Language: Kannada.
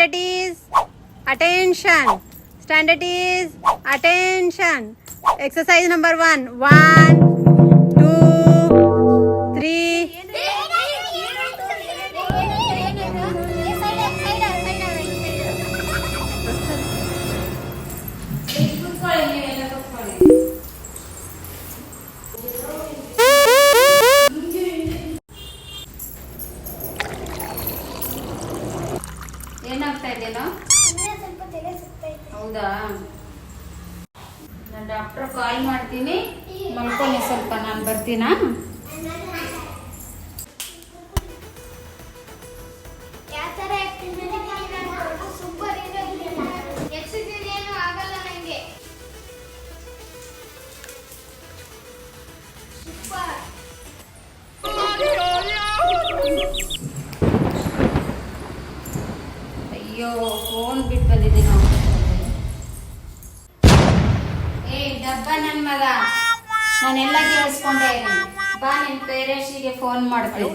Standard is attention. Standard is attention. Exercise number 1. 1, 2, 3. ಏನಾಗ್ತಾ ಇದೆನೋ? ಹೌದಾ? ನಾನು ಡಾಕ್ಟರ್ ಕಾಲ್ ಮಾಡ್ತೀನಿ, ಮಲ್ಕೊಳ್ಳಿ ಸ್ವಲ್ಪ, ನಾನು ಬರ್ತೀನಾ? ಅಯ್ಯೋ, ಫೋನ್ ಬಿಟ್ಟು ಬಂದಿದ್ದೀನಿ ನಾವು. ಏ ಡಬ್ಬ ನನ್ನ ಮಗ, ನಾನೆಲ್ಲ ಕೇಳಿಸ್ಕೊಂಡೆ. ಬಾ, ನಿನ್ನ ಪೇರೆಂಟ್ಸಿಗೆ ಫೋನ್ ಮಾಡ್ತೀನಿ.